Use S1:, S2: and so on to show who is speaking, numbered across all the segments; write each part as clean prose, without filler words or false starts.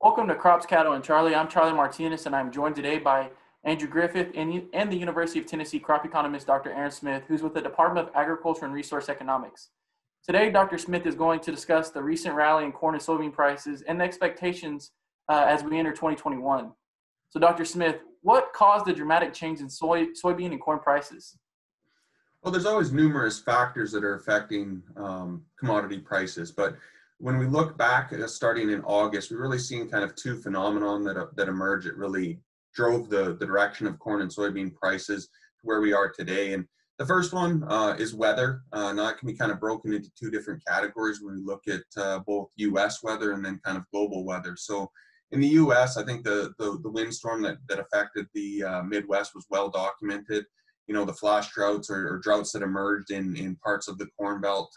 S1: Welcome to Crops, Cattle, and Charley. I'm Charley Martinez, and I'm joined today by Andrew Griffith and the University of Tennessee crop economist, Dr. Aaron Smith, who's with the Department of Agriculture and Resource Economics. Today, Dr. Smith is going to discuss the recent rally in corn and soybean prices and the expectations as we enter 2021. So, Dr. Smith, what caused the dramatic change in soybean and corn prices?
S2: Well, there's always numerous factors that are affecting commodity prices, but when we look back starting in August, we're really seeing kind of two phenomenon that emerged that really drove the direction of corn and soybean prices to where we are today. And the first one is weather. Now it can be kind of broken into two different categories when we look at both U.S. weather and then kind of global weather. So in the U.S., I think the windstorm that affected the Midwest was well documented. You know, the flash droughts or droughts that emerged in parts of the Corn Belt,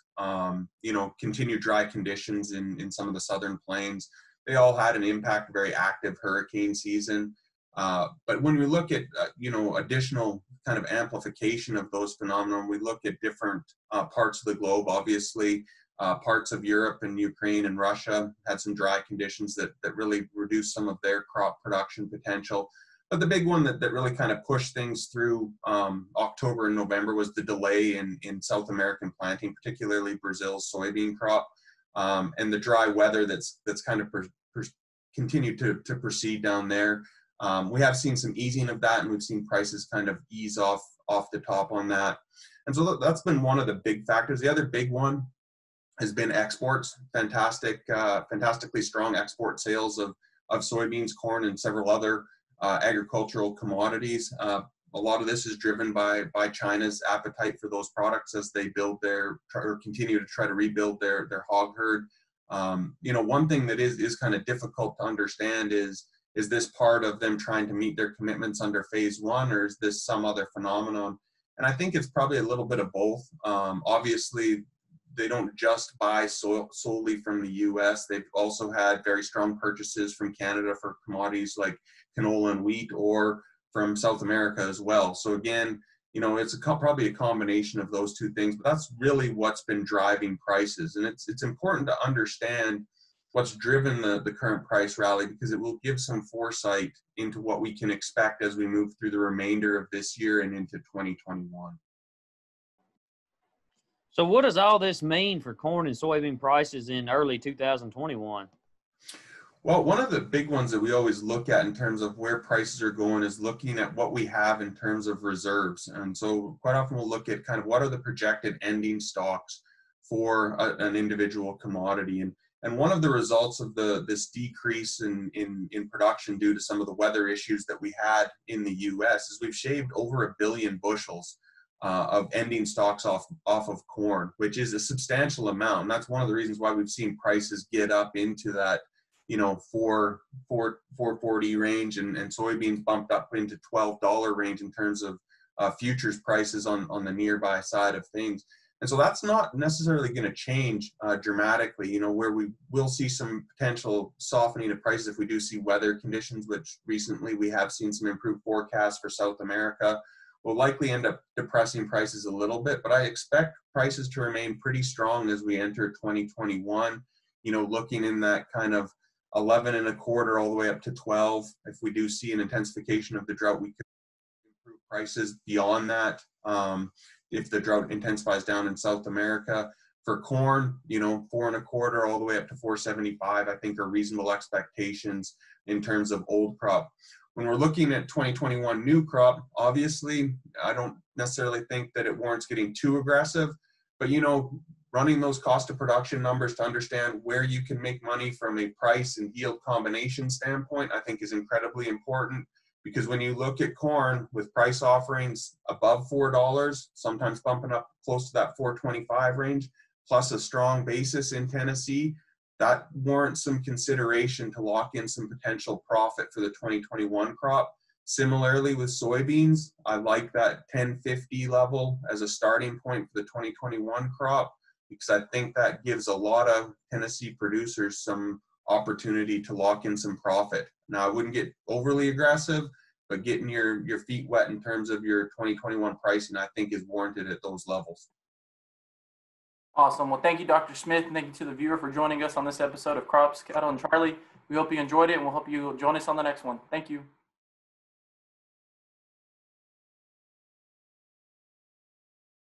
S2: continued dry conditions in some of the southern plains. They all had an impact, very active hurricane season. But when we look at, additional kind of amplification of those phenomena, we look at different parts of the globe. Obviously, parts of Europe and Ukraine and Russia had some dry conditions that really reduced some of their crop production potential. But the big one that really kind of pushed things through October and November was the delay in South American planting, particularly Brazil's soybean crop, and the dry weather that's kind of continued to proceed down there. We have seen some easing of that, and we've seen prices kind of ease off the top on that. And so that's been one of the big factors. The other big one has been exports. Fantastically strong export sales of soybeans, corn, and several other agricultural commodities. A lot of this is driven by China's appetite for those products as they continue to try to rebuild their hog herd. One thing that is kind of difficult to understand is this part of them trying to meet their commitments under phase one, or is this some other phenomenon? And I think it's probably a little bit of both. Obviously, they don't just buy solely from the U.S. They've also had very strong purchases from Canada for commodities like canola and wheat, or from South America as well. So again, it's probably a combination of those two things, but that's really what's been driving prices. And it's important to understand what's driven the current price rally, because it will give some foresight into what we can expect as we move through the remainder of this year and into 2021.
S3: So what does all this mean for corn and soybean prices in early 2021?
S2: Well, one of the big ones that we always look at in terms of where prices are going is looking at what we have in terms of reserves. And so quite often we'll look at kind of what are the projected ending stocks for an individual commodity. And one of the results of this decrease in production due to some of the weather issues that we had in the U.S. is we've shaved over 1 billion bushels of ending stocks off of corn, which is a substantial amount. And that's one of the reasons why we've seen prices get up into that, 440 range, and soybeans bumped up into $12 range in terms of futures prices on the nearby side of things. And so that's not necessarily going to change dramatically, where we will see some potential softening of prices if we do see weather conditions, which recently we have seen some improved forecasts for South America, will likely end up depressing prices a little bit. But I expect prices to remain pretty strong as we enter 2021, looking in that kind of 11 and a quarter all the way up to 12. If we do see an intensification of the drought, we could improve prices beyond that. If the drought intensifies down in South America, for corn, 4 and a quarter all the way up to 4.75, I think are reasonable expectations in terms of old crop. When we're looking at 2021 new crop, obviously, I don't necessarily think that it warrants getting too aggressive, but running those cost of production numbers to understand where you can make money from a price and yield combination standpoint, I think is incredibly important. Because when you look at corn with price offerings above $4, sometimes bumping up close to that $4.25 range, plus a strong basis in Tennessee, that warrants some consideration to lock in some potential profit for the 2021 crop. Similarly with soybeans, I like that 1050 level as a starting point for the 2021 crop, because I think that gives a lot of Tennessee producers some opportunity to lock in some profit. Now, I wouldn't get overly aggressive, but getting your feet wet in terms of your 2021 pricing, I think, is warranted at those levels.
S1: Awesome. Well, thank you, Dr. Smith, and thank you to the viewer for joining us on this episode of Crops, Cattle, and Charley. We hope you enjoyed it, and we'll hope you join us on the next one. Thank you.